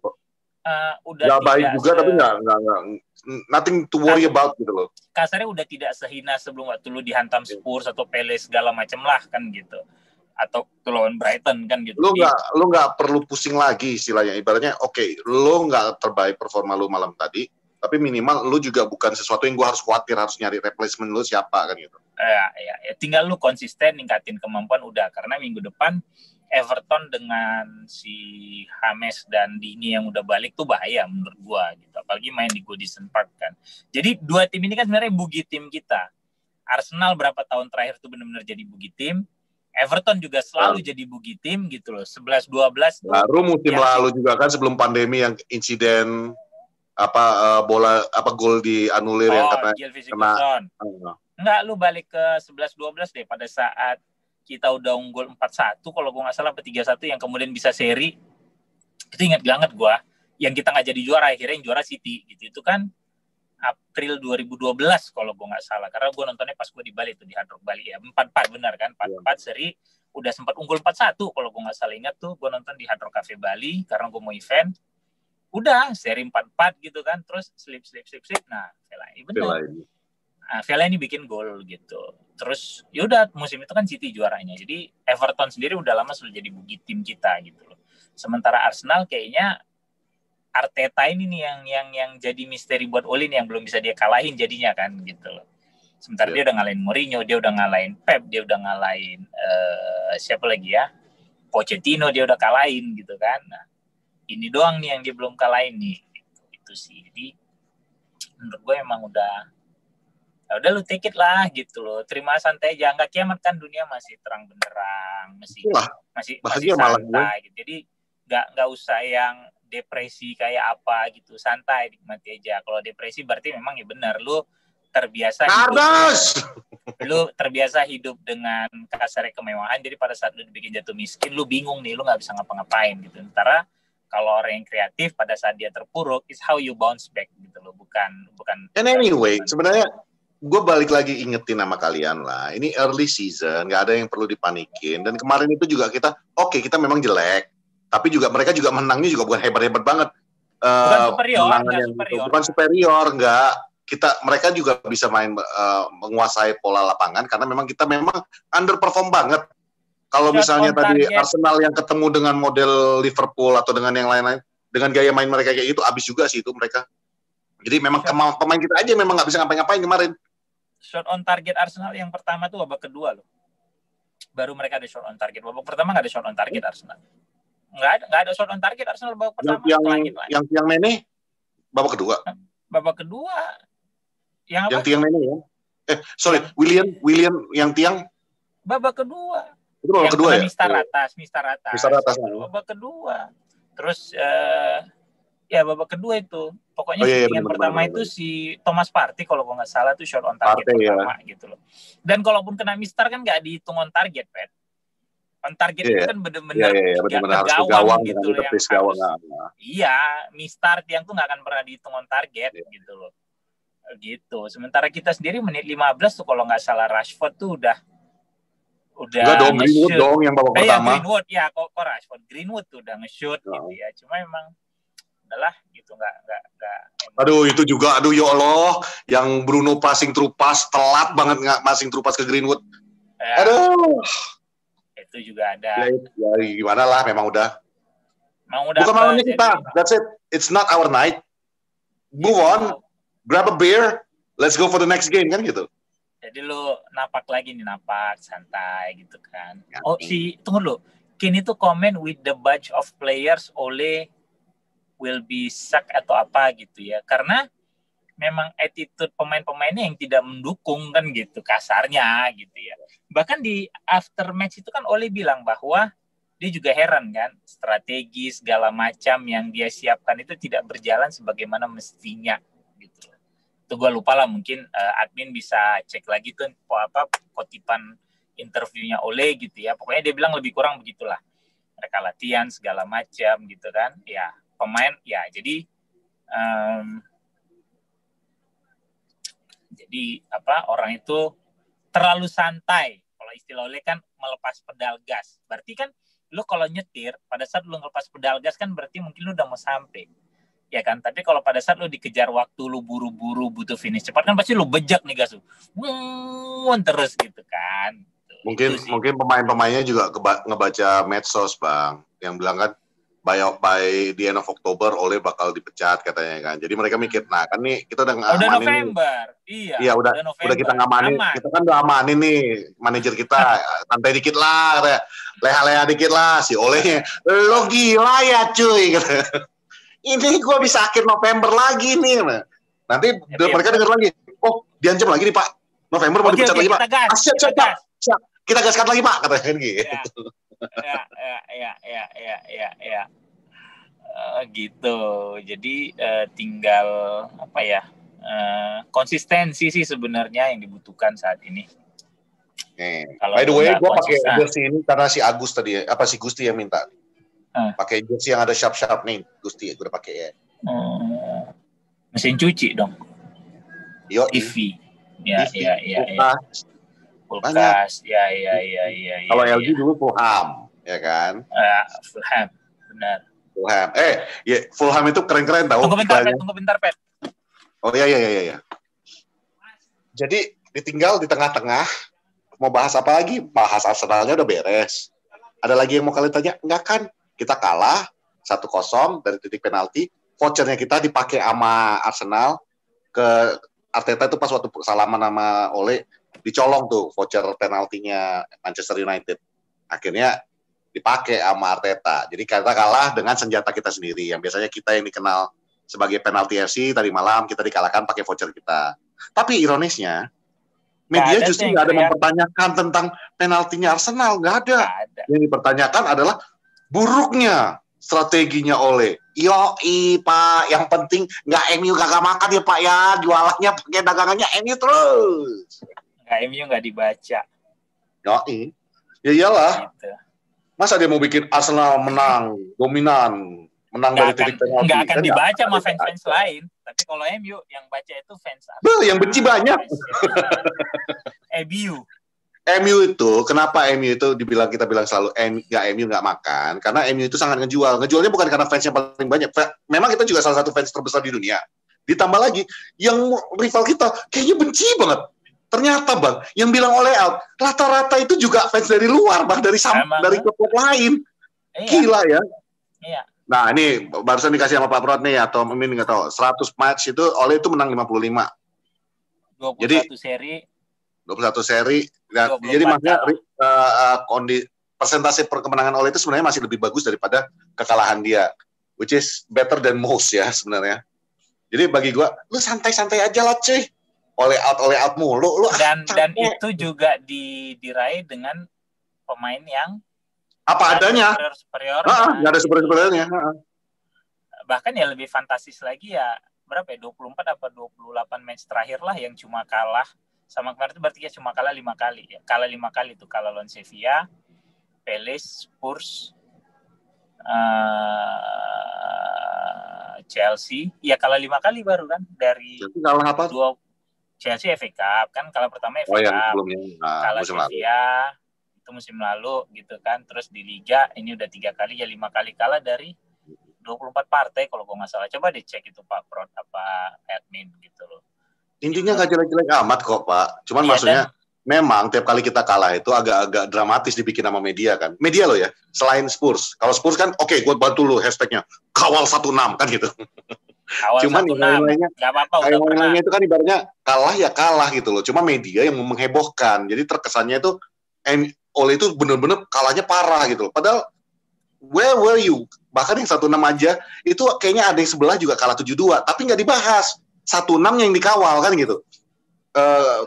B: Udah
A: nggak baik juga tapi nggak nothing to worry about gitu loh.
B: Kasarnya udah tidak sehina sebelum waktu lu dihantam Spurs atau Palace segala macam lah kan gitu, atau lawan Brighton kan gitu.
A: Lu nggak perlu pusing lagi istilahnya, ibaratnya lu nggak terbaik performa lu malam tadi, tapi minimal lu juga bukan sesuatu yang gua harus khawatir harus nyari replacement lu siapa kan gitu.
B: Ya tinggal lu konsisten ningkatin kemampuan udah, karena minggu depan Everton dengan si James dan Dini yang udah balik tuh bahaya menurut gua gitu. Apalagi main di Goodison Park kan. Jadi 2 tim ini kan sebenarnya bugi tim kita. Arsenal berapa tahun terakhir tuh benar-benar jadi bugi tim. Everton juga selalu jadi bugi tim gitu loh. 11-12 tuh.
A: Baru musim lalu juga kan sebelum pandemi yang insiden gol dianulir yang karena
B: enggak, lu balik ke 11-12 deh pada saat kita udah unggul 4-1 kalau gue nggak salah, 3-1 yang kemudian bisa seri. Itu ingat banget gue, yang kita nggak jadi juara, akhirnya yang juara City gitu. Itu kan April 2012 kalau gue nggak salah, karena gue nontonnya pas gue di Bali tuh, di Hard Rock Bali ya. 4-4 benar kan, 4-4 seri, udah sempat unggul 4-1 kalau gue nggak salah. Ingat tuh gue nonton di Hard Rock Cafe Bali karena gue mau event, udah seri 4-4 gitu kan, terus slip. Nah benar, Fellaini bikin gol gitu. Terus yaudah musim itu kan City juaranya. Jadi Everton sendiri udah lama sudah jadi bugi tim kita gitu loh. Sementara Arsenal kayaknya Arteta ini nih yang jadi misteri buat Ole yang belum bisa dia kalahin jadinya kan gitu loh. Sementara dia udah ngalahin Mourinho, dia udah ngalahin Pep, dia udah ngalahin siapa lagi ya? Pochettino dia udah kalahin gitu kan. Nah, ini doang nih yang dia belum kalahin nih. Itu sih. Jadi menurut gue emang udah lu take it lah gitu loh, terima santai aja, nggak kiamat kan, dunia masih terang benderang, masih santai gitu. Jadi nggak usah yang depresi kayak apa gitu, santai nikmati aja. Kalau depresi berarti memang ya benar lu terbiasa hidup dengan kasar kemewahan, jadi pada saat lu dibikin jatuh miskin lu bingung nih, lu nggak bisa ngapa-ngapain gitu. Sementara kalau orang yang kreatif pada saat dia terpuruk, is how you bounce back gitu loh, bukan.
A: And anyway, sebenarnya gue balik lagi ingetin sama kalian lah. Ini early season, nggak ada yang perlu dipanikin. Dan kemarin itu juga kita memang jelek, tapi juga mereka juga menangnya juga bukan hebat-hebat banget.
B: Bukan superior,
A: bukan superior, nggak. Mereka juga bisa main menguasai pola lapangan karena memang kita memang underperform banget. Kalau misalnya tadi Arsenal yang ketemu dengan model Liverpool atau dengan yang lain-lain, dengan gaya main mereka kayak gitu, abis juga sih itu mereka. Jadi memang pemain kita aja memang nggak bisa ngapain-ngapain kemarin.
B: Shot on target Arsenal yang pertama tuh babak kedua loh. Baru mereka ada shot on target. Babak pertama nggak ada shot on target Arsenal. Nggak ada shot on target Arsenal babak pertama.
A: Yang Mene babak kedua.
B: Babak kedua.
A: Yang tiang Mene ya? William yang tiang.
B: Babak kedua.
A: Itu babak kedua ya?
B: Mistar atas. Babak kedua. Terus babak kedua itu. Pokoknya shootingan pertama itu si Thomas Partey kalau gue nggak salah tuh shot on target pertama gitu loh. Dan kalaupun kena mistar kan nggak dihitung on target, Pet. On target itu kan benar-benar
A: harus gawang
B: gitu loh yang Iya, mistar tiang tuh nggak akan pernah dihitung on target gitu loh. Gitu. Sementara kita sendiri menit 15 tuh kalau nggak salah Rashford tuh udah
A: enggak dong, Greenwood dong yang babak pertama.
B: Greenwood ya, kok Rashford Greenwood tuh udah nge-shoot gitu ya. Cuma emang adalah gitu nggak.
A: Aduh itu juga ya Allah yang Bruno passing through pass telat banget nggak passing through pass ke Greenwood. Ya, aduh.
B: Itu juga ada.
A: Ya gimana lah memang udah. Bukan malamnya kita. That's it. It's not our night. Move on. Grab a beer. Let's go for the next game kan gitu.
B: Jadi lo napak santai gitu kan. Tunggu dulu. Kini tuh komen with the bunch of players Ole will be suck atau apa gitu ya. Karena memang attitude pemain-pemainnya yang tidak mendukung kan gitu kasarnya gitu ya. Bahkan di after match itu kan Ole bilang bahwa dia juga heran kan strategi segala macam yang dia siapkan itu tidak berjalan sebagaimana mestinya gitu. Itu gue lupa lah mungkin admin bisa cek lagi tuh kutipan interviewnya Ole gitu ya. Pokoknya dia bilang lebih kurang begitulah. Mereka latihan segala macam gitu kan. Ya pemain ya jadi orang itu terlalu santai. Kalau istilah Ole kan melepas pedal gas. Berarti kan lu kalau nyetir pada saat lu ngelepas pedal gas kan berarti mungkin lu udah mau sampai. Ya kan, tapi kalau pada saat lu dikejar waktu, lu buru-buru butuh finish cepat kan pasti lu bejak nih gas lu. Terus gitu kan.
A: Mungkin pemain-pemainnya juga ngebaca medsos, Bang. Yang bilang kan by the end of Oktober Ole bakal dipecat katanya kan. Jadi mereka mikir, nah kan nih kita udah ngamanin.
B: Udah November. Iya,
A: udah kita ngamanin. Kita kan udah amanin nih manajer kita. Santai dikit lah, leha-leha dikit lah si Ole. Lo gila ya cuy. Ini gue bisa akhir November lagi nih. Nanti mereka dengar lagi. Oh, diancam lagi nih Pak. November mau dipecat lagi Pak. Siap. Kita gaskan lagi Pak katanya kan gitu.
B: Ya. Gitu. Jadi tinggal konsistensi sih sebenarnya yang dibutuhkan saat ini.
A: By the way, gue pakai jersey ini karena si Agus tadi, si Gusti yang minta. Pakai jersey yang ada sharp nih, Gusti, gue udah pakai ya.
B: Mesin cuci dong. TV. Ya. Kulkas. Ya.
A: Kalau LG dulu Fulham, ya kan?
B: Fulham, benar.
A: Fulham. Fulham itu keren-keren tau.
B: Tunggu bentar, Pet.
A: Oh iya. Jadi ditinggal di tengah-tengah. Mau bahas apa lagi? Bahas Arsenalnya udah beres. Ada lagi yang mau kalian tanya? Enggak kan? Kita kalah 1-0 dari titik penalti. Vouchernya kita dipakai sama Arsenal. Ke Arteta itu pas waktu salaman sama Ole, dicolong tuh voucher penaltinya Manchester United. Akhirnya dipakai sama Arteta. Jadi kita kalah dengan senjata kita sendiri. Yang biasanya kita yang dikenal sebagai penalti FC, tadi malam kita dikalahkan pakai voucher kita. Tapi ironisnya, media justru nggak ada mempertanyakan tentang penaltinya Arsenal. Nggak ada. Yang dipertanyakan adalah buruknya strateginya Ole. Yoi Pak, yang penting nggak MU kagak makan ya Pak ya, jualannya pakai dagangannya MU terus.
B: Nggak MU nggak dibaca.
A: Yoi, ya iyalah. Gitu. Masa dia mau bikin Arsenal menang, dominan, menang dari titik penalti.
B: Nggak akan
A: kan
B: dibaca sama fans-fans lain. Tapi kalau MU yang baca itu fans
A: yang benci banyak.
B: MU.
A: MU itu, kenapa MU itu kita bilang selalu MU nggak makan? Karena MU itu sangat ngejual. Ngejualnya bukan karena fansnya paling banyak. Memang kita juga salah satu fans terbesar di dunia. Ditambah lagi, yang rival kita kayaknya benci banget. Ternyata Bang, yang bilang all out, rata-rata itu juga fans dari luar, Bang, dari klub lain. Iya. Gila ya.
B: Iya.
A: Nah, ini barusan dikasih sama Pak Prot nih, atau Mimin nggak tahu. 100 match itu Ole itu menang 55.
B: 21 seri.
A: 21 seri. Nah, jadi maksudnya persentase kemenangan Ole itu sebenarnya masih lebih bagus daripada kekalahan dia. Which is better than most ya sebenarnya. Jadi bagi gua, lu santai-santai aja lah cuy. Ole out mulu.
B: Dan itu juga diraih dengan pemain yang
A: apa adanya.
B: Superior.
A: Nggak ada superiornya.
B: Bahkan ya lebih fantastis lagi ya, berapa ya, 24 apa 28 match terakhir lah yang cuma kalah sama kemarin itu, berarti ya cuma kalah 5 kali ya. Kalah 5 kali itu, kalah lawan Sevilla, Palace, Spurs, Chelsea. Ya kalah 5 kali baru kan dari
A: kalah apa?
B: Chelsea FA Cup kan, kalah pertama FA Cup. Kalah Sevilla itu musim lalu gitu kan. Terus di Liga ini udah 3 kali, ya 5 kali kalah dari 24 partai kalau gue nggak salah. Coba dicek itu Pak Prot apa admin gitu loh.
A: Intinya nggak jelek-jelek amat kok Pak. Cuman maksudnya memang tiap kali kita kalah itu agak-agak dramatis dibikin sama media kan. Media loh ya, selain Spurs. Kalau Spurs kan oke, gue bantu lu hashtagnya kawal 16 kan gitu. Cuman yang lainnya itu kan ibaratnya kalah ya kalah gitu loh. Cuma media yang menghebohkan. Jadi terkesannya itu Ole itu bener-bener kalahnya parah gitu loh. Padahal where were you? Bahkan yang 1-6 aja itu kayaknya ada yang sebelah juga kalah 7-2, tapi nggak dibahas. 1-6 yang dikawal kan gitu.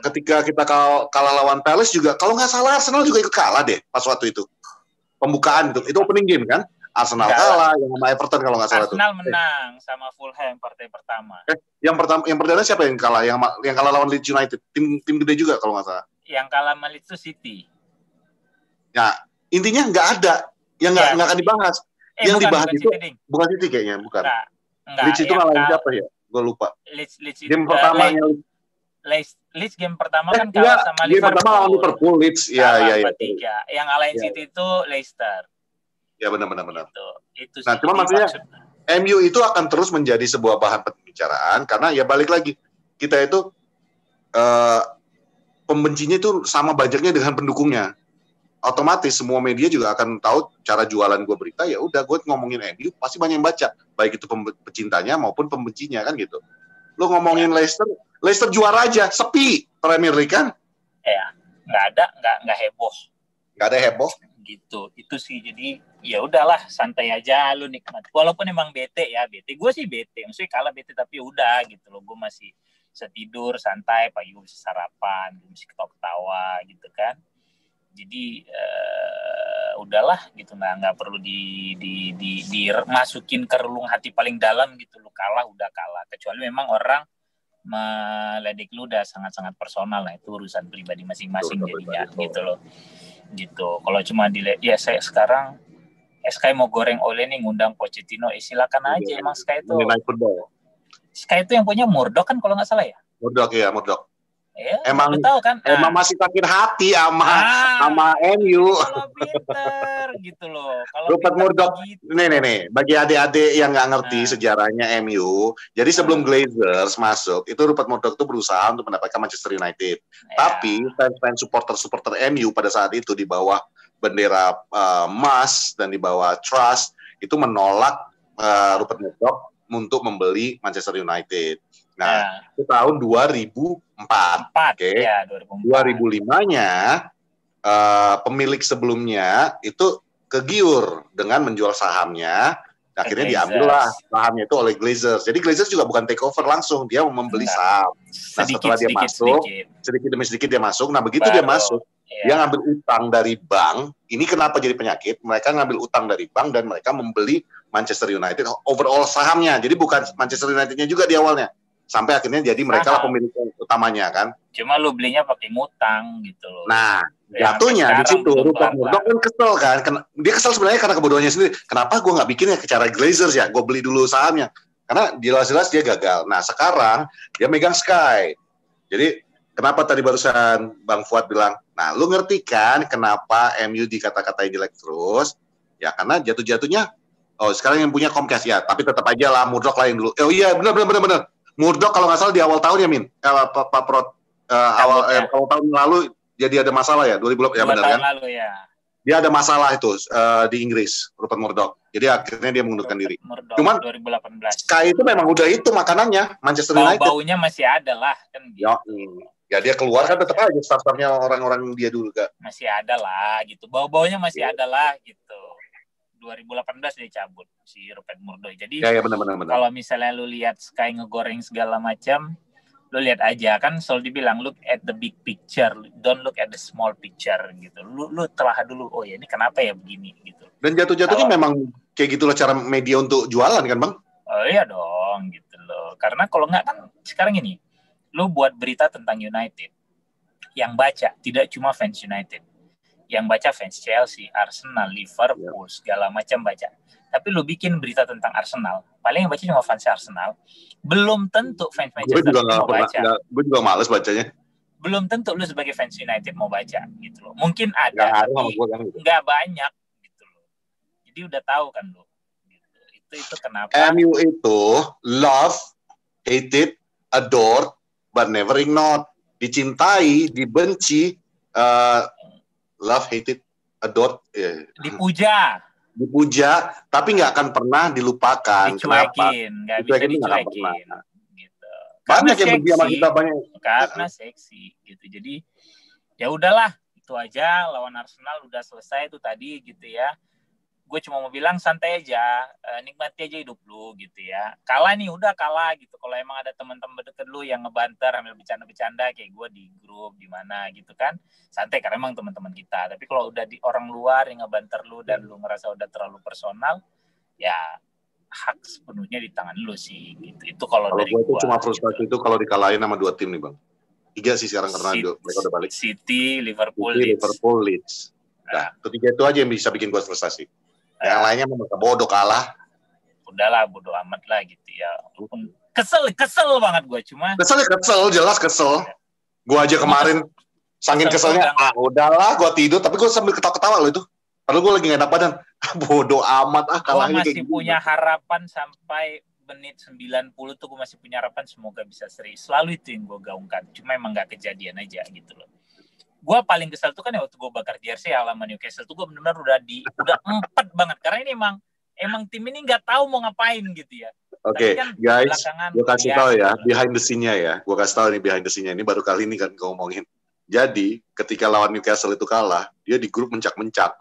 A: Ketika kita kalah lawan Palace juga, kalau nggak salah Arsenal juga ikut kalah deh pas waktu itu. Pembukaan itu opening game kan. Arsenal kalah, yang sama Everton kalau nggak salah.
B: Arsenal menang sama Fulham partai pertama.
A: Yang perdana siapa yang kalah? Yang kalah lawan Leeds United, tim gede juga kalau nggak salah.
B: Yang kalah sama Leeds itu City.
A: Ya, intinya nggak ada yang nggak akan dibahas. Yang dibahas itu bukan City kayaknya, bukan.
B: Enggak.
A: Leeds itu ngalahin siapa ya? Gue lupa.
B: Leeds
A: game pertamanya.
B: Leeds game pertama kan kalah sama Liverpool.
A: Game pertama lawan Liverpool, Leeds. Iya.
B: Yang ngalahin City itu Leicester.
A: Ya benar.
B: Itu
A: nah, cuma maksudnya MU itu akan terus menjadi sebuah bahan pembicaraan karena ya balik lagi kita itu pembencinya itu sama banyaknya dengan pendukungnya. Otomatis semua media juga akan tahu cara jualan gue berita, ya udah gue ngomongin MU pasti banyak yang baca, baik itu pecintanya maupun pembencinya kan gitu. Lo ngomongin Leicester juara aja, sepi Premier League kan?
B: Ya, nggak heboh.
A: Nggak ada heboh.
B: Gitu, itu sih. Jadi ya udahlah, santai aja, lu nikmat. Walaupun emang bete, gue sih bete. Maksudnya kalah bete tapi udah gitu loh, gue masih bisa tidur santai, pagi gue bisa sarapan, gue bisa ketawa-ketawa gitu kan. Jadi udahlah gitu, nggak perlu dimasukin ke relung hati paling dalam gitu. Lu kalah udah kalah, kecuali memang orang meledek lu udah sangat-sangat personal lah, itu urusan pribadi masing-masing jadinya gitu loh. Gitu. Kalau cuma saya sekarang Sky mau goreng Ole nih ngundang Pochettino, silakan aja. Emang Sky itu yang punya Murdoch kan kalau nggak salah ya.
A: Murdoch.
B: Ya,
A: emang
B: tahu kan?
A: Emang masih sakit hati sama MU.
B: Kalau pinter gitu loh.
A: Rupert Murdoch gitu. Nih. Bagi adik-adik yang nggak ngerti sejarahnya MU, jadi sebelum Glazers masuk, itu Rupert Murdoch itu berusaha untuk mendapatkan Manchester United. Tapi fans supporter MU pada saat itu di bawah bendera emas dan di bawah Trust itu menolak Rupert Murdoch untuk membeli Manchester United. Nah, itu tahun 2004.
B: Oke. Ya, 2004.
A: 2005-nya pemilik sebelumnya itu kegiur dengan menjual sahamnya. Akhirnya diambillah sahamnya itu oleh Glazers. Jadi Glazers juga bukan take over langsung, dia membeli saham. Nah, setelah dia masuk, sedikit demi sedikit dia masuk. Nah, begitu dia masuk, dia ngambil utang dari bank. Ini kenapa jadi penyakit? Mereka ngambil utang dari bank dan mereka membeli Manchester United overall sahamnya. Jadi bukan Manchester United-nya juga di awalnya. Sampai akhirnya jadi mereka lah pemilik utamanya kan.
B: Cuma lu belinya pakai ngutang gitu loh.
A: Nah, Jatuhnya di situ Rupert Murdoch kan kesel kan. Dia kesel sebenarnya karena kebodohannya sendiri. Kenapa gue nggak bikin ya cara Glazers ya? Gue beli dulu sahamnya. Karena jelas-jelas dia gagal. Nah sekarang dia megang Sky. Jadi kenapa tadi barusan Bang Fuad bilang, nah lu ngerti kan kenapa MU dikata-katain jelek terus? Ya karena jatuh-jatuhnya, oh sekarang yang punya Comcast ya. Tapi tetap aja lah Murdoch lain dulu. Oh iya benar. Murdoch kalau nggak salah di awal tahun ya Min. Pak Prot awal tahun lalu. Jadi ada masalah ya 2000 ya benar kan?
B: Lalu ya.
A: Dia ada masalah itu di Inggris, Rupert Murdoch. Jadi akhirnya dia mengundurkan diri.
B: Cuman 2018.
A: Sky itu memang udah itu makanannya Manchester United.
B: Baunya masih ada lah kan gitu.
A: Ya dia keluar kan tetap aja staff-staffnya orang-orang dia dulu kan.
B: Masih ada lah gitu. Bau-baunya masih ada lah gitu. 2018 dia cabut si Rupert Murdoch. Jadi
A: benar.
B: Kalau misalnya lu lihat Sky ngegoreng segala macam, lu lihat aja kan selalu dibilang look at the big picture, don't look at the small picture gitu. Lu telah dulu, oh ya ini kenapa ya begini gitu.
A: Dan jatuh-jatuhnya memang kayak gitulah cara media untuk jualan kan Bang?
B: Oh iya dong gitu loh. Karena kalau nggak kan sekarang ini, lu buat berita tentang United, yang baca tidak cuma fans United, yang baca fans Chelsea, Arsenal, Liverpool, segala macam baca. Tapi lu bikin berita tentang Arsenal, paling yang baca cuma fans Arsenal. Belum tentu fans Manchester United mau baca.
A: Gue juga males bacanya.
B: Belum tentu lu sebagai fans United mau baca gitu loh. Mungkin ada, tapi nggak banyak gitu loh. Jadi udah tahu kan lu. Gitu. Itu kenapa?
A: MU itu love, hated, adored, but never ignored. Dicintai, dibenci, love, hated, adored, dipuja, tapi nggak akan pernah dilupakan.
B: Dicuekin, nggak bisa dicuekin. Gitu.
A: Banyak yang benci sama kita banyak.
B: Karena seksi, gitu. Jadi ya udahlah, itu aja lawan Arsenal udah selesai itu tadi, gitu ya. Gue cuma mau bilang santai aja, nikmati aja hidup lu, gitu ya. Kalah nih, udah kalah gitu. Kalau emang ada teman-teman deket lu yang ngebanter, ambil bercanda-bercanda kayak gue di grup di mana gitu kan, santai karena emang teman-teman kita. Tapi kalau udah di orang luar yang ngebanter lu dan lu ngerasa udah terlalu personal, ya hak sepenuhnya di tangan lu sih. Gitu. Itu kalau dari gue.
A: Itu cuma frustasi gitu. Itu kalau dikalahin sama 2 tim nih Bang. 3 sih sekarang karena mereka udah balik.
B: City, Liverpool,
A: Leeds. Nah, ketiga itu aja yang bisa bikin gue frustasi. Yang lainnya memang bodoh kalah.
B: Udahlah bodoh amat lah gitu ya. Kesel banget gue cuma.
A: Jelas kesel. Gue aja kemarin saking keselnya, udahlah gue tidur tapi gue sambil ketawa-ketawa loh itu. Padahal gue lagi gak enak badan. Bodoh amat kalahnya
B: kayak gitu. Gue masih punya harapan sampai menit 90 tuh gue masih punya harapan semoga bisa seri. Selalu itu yang gue gaungkan. Cuma emang gak kejadian aja gitu loh. Gue paling kesel tuh kan ya waktu gue bakar jersey halaman Newcastle tuh gue benar-benar udah empat banget karena ini emang tim ini nggak tahu mau ngapain gitu ya.
A: Oke, kan guys, gue kasih tahu ya behind the scene-nya ya. Gue kasih tahu nih behind the scene-nya ini baru kali ini kan ngomongin. Jadi ketika lawan Newcastle itu kalah, dia di grup mencak-mencak.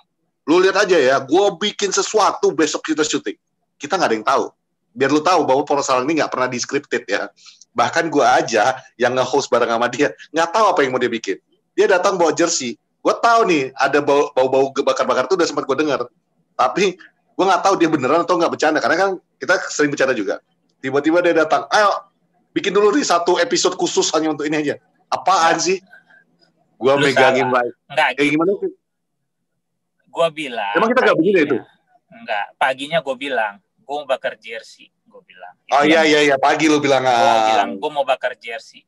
A: Lu lihat aja ya, gue bikin sesuatu besok kita syuting. Kita nggak ada yang tahu. Biar lu tahu bahwa Porsalang ini nggak pernah di-scripted ya. Bahkan gue aja yang nge-host bareng sama dia nggak tahu apa yang mau dia bikin. Dia datang bawa jersey. Gue tahu nih ada bau-bau bakar-bakar itu udah sempat gue dengar. Tapi gue nggak tahu dia beneran atau nggak bercanda. Karena kan kita sering bercanda juga. Tiba-tiba dia datang, ayo bikin dulu nih 1 episode khusus hanya untuk ini aja. Apaan sih? Gue megangin mic. Kayak gimana sih?
B: Gue bilang.
A: Emang kita nggak begini itu?
B: Enggak. Paginya gue bilang, gue mau bakar jersey. Gue bilang.
A: Oh iya pagi lu bilang.
B: Gue bilang gue mau bakar jersey.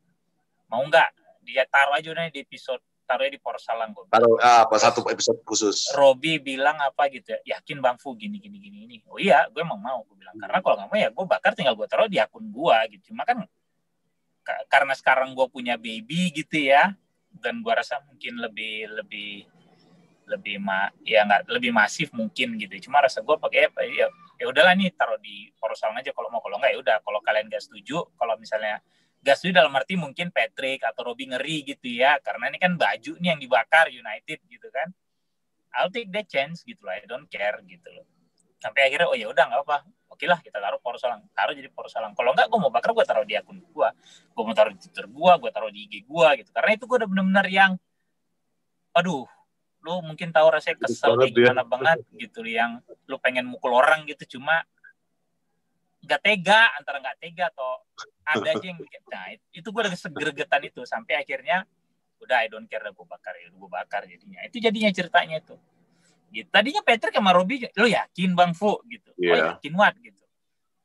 B: Mau nggak? Dia taruh aja nih di episode, taruhnya di Porsalang gue.
A: Taruh apa 1 episode khusus.
B: Robi bilang apa gitu ya, yakin Bang Fu gini. Oh iya, gue emang mau, gue bilang. Karena kalau nggak mau ya gue bakar tinggal gue taruh di akun gue gitu. Cuma kan karena sekarang gue punya baby gitu ya, dan gue rasa mungkin lebih masif mungkin gitu. Cuma rasa gue pakai ya udahlah nih taruh di Porsalang aja kalau nggak ya udah. Kalau kalian nggak setuju, kalau misalnya gas itu dalam arti mungkin Patrick atau Robby ngeri gitu ya, karena ini kan baju nih yang dibakar United gitu kan. I'll take that chance gitu lah, I don't care gitu loh. Sampai akhirnya oh ya udah nggak apa, oke lah kita taruh Porsalang, taruh jadi Porsalang. Kalau nggak gue mau bakar gue taruh di akun gue mau taruh di Twitter gue taruh di IG gue gitu. Karena itu gue udah benar-benar yang, aduh, lu mungkin tahu rasanya kesel kayak gimana banget gitu, yang lu pengen mukul orang gitu, cuma nggak tega, antara nggak tega atau ada aja yang bikin. Nah itu gue udah segergetan itu sampai akhirnya Udah, I don't care, gue bakar jadinya. Itu jadinya ceritanya itu. Gitu. Tadinya Patrick sama Robby, lo yakin Bang Fu gitu?
A: Iya.
B: Oh yakin Wat gitu.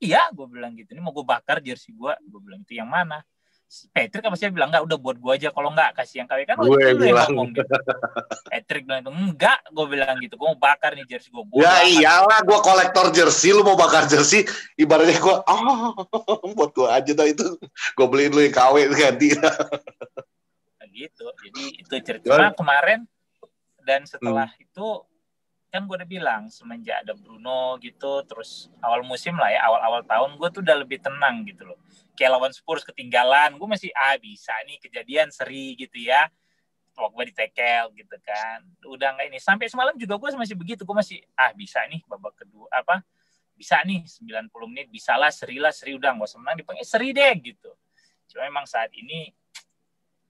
B: Iya, gue bilang gitu. Ini mau gue bakar jersey gue bilang itu yang mana? Patrick apa sih bilang enggak, udah buat gue aja, kalau enggak kasih yang KW kan
A: Gue
B: itu yang
A: bilang.
B: ngomong gitu. Patrick bilang itu enggak, gue bilang gitu. Gue mau bakar nih jersey gue.
A: Ya iyalah, gue kolektor jersey, lu mau bakar jersey, ibaratnya gue, buat gue aja dah itu. Gue beliin lu yang KW ganti.
B: Gitu. Jadi itu cerita kemarin, dan setelah itu kan gue udah bilang semenjak ada Bruno gitu, terus awal musim lah ya, awal tahun gue tuh udah lebih tenang gitu loh. Kayak lawan Spurs ketinggalan, gue masih bisa nih kejadian seri gitu ya. Pogba ditekel gitu kan. Udah enggak ini. Sampai semalam juga gue masih begitu, gue masih bisa nih babak kedua bisa nih 90 menit bisalah seri udah enggak usah menang dipanggil seri deh gitu. Cuma emang saat ini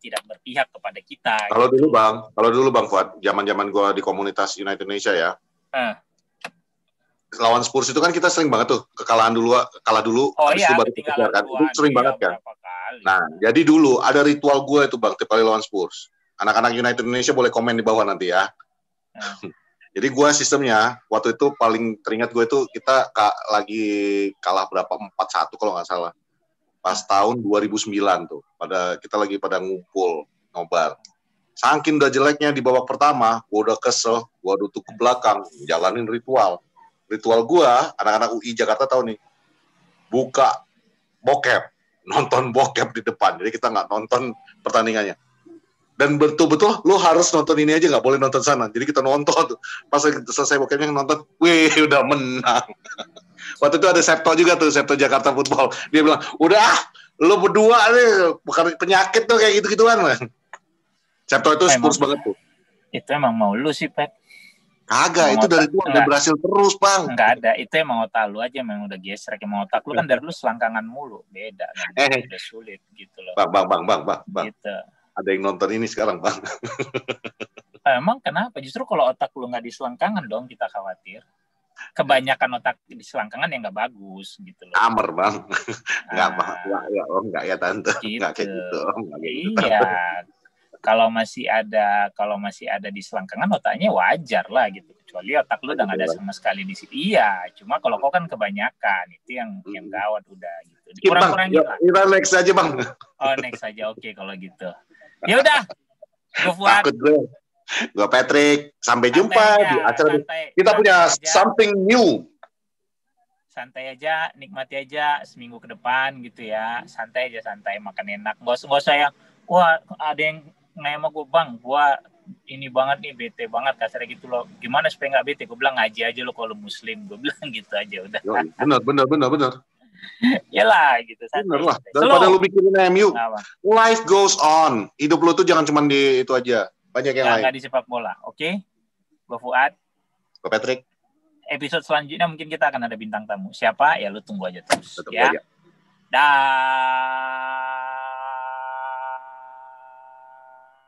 B: tidak berpihak kepada kita.
A: Kalau gitu. dulu Bang Fuad, zaman gue di komunitas United Indonesia ya. Lawan Spurs itu kan kita sering banget tuh kalah dulu habis itu baru kejar kan. Itu sering banget kan. Nah, jadi dulu ada ritual gue itu Bang, tiap kali lawan Spurs. Anak-anak United Indonesia boleh komen di bawah nanti ya. Jadi gue sistemnya waktu itu paling teringat gue itu kita lagi kalah berapa 4-1 kalau nggak salah. Pas tahun 2009 tuh, kita lagi pada ngumpul nobar. Saking udah jeleknya di babak pertama, gue udah kesel, gue duduk ke belakang, jalanin ritual. Ritual gue, anak-anak UI Jakarta tahu nih, buka bokep, nonton bokep di depan. Jadi kita nggak nonton pertandingannya. Dan betul-betul lu harus nonton ini aja, nggak boleh nonton sana. Jadi kita nonton tuh. Pas selesai bokepnya nonton, wih udah menang. Waktu itu ada Septo juga tuh, Septo Jakarta Football. Dia bilang, udah lu berdua nih, bukan penyakit tuh kayak gitu-gituan. Septo itu Spurs banget tuh.
B: Itu emang mau lu sih, Pet.
A: Kagak, itu dari tua udah berhasil terus, Bang.
B: Enggak ada, itu emang otak lu aja emang udah gesrek. Emang otak lu kan dari dulu selangkangan mulu. Beda, udah sulit gitu loh.
A: Bang.
B: Gitu.
A: Ada yang nonton ini sekarang, Bang.
B: Emang kenapa? Justru kalau otak lu nggak di selangkangan dong, kita khawatir. Kebanyakan otak di selangkangan yang nggak bagus gitu loh.
A: Amer Bang. Enggak ya Tante.
B: Gitu.
A: Enggak kayak gitu.
B: Iya. Kalau masih ada di selangkangan otaknya wajar lah gitu. Kecuali otak lu udah nggak ada sama sekali di situ. Iya, cuma kalau kau kan kebanyakan itu yang gawat udah gitu. Kurang-kurangin lah.
A: Kita next aja Bang.
B: Oh, next aja. Oke kalau gitu. Ya udah. Gue Fuad.
A: Gue Patrick, sampai jumpa di acara kita punya something new.
B: Santai aja, nikmati aja seminggu ke depan gitu ya. Santai makan enak. Gak usah yang wah ada yang nanya gue Bang, gue ini banget nih bete banget kasarnya gitu loh. Gimana supaya nggak bete? Gue bilang ngaji aja lo kalau muslim. Gue bilang gitu aja udah.
A: Bener.
B: Yalah gitu santai.
A: Bener lah. Daripada lu mikirin MU, life goes on. Hidup lu tuh jangan cuma di itu aja. Banyak yang lain.
B: Nggak di sepak bola, oke? Gue Fuad.
A: Gue Patrick.
B: Episode selanjutnya mungkin kita akan ada bintang tamu. Siapa? Ya lu tunggu aja terus.
A: Ya.
B: Dah.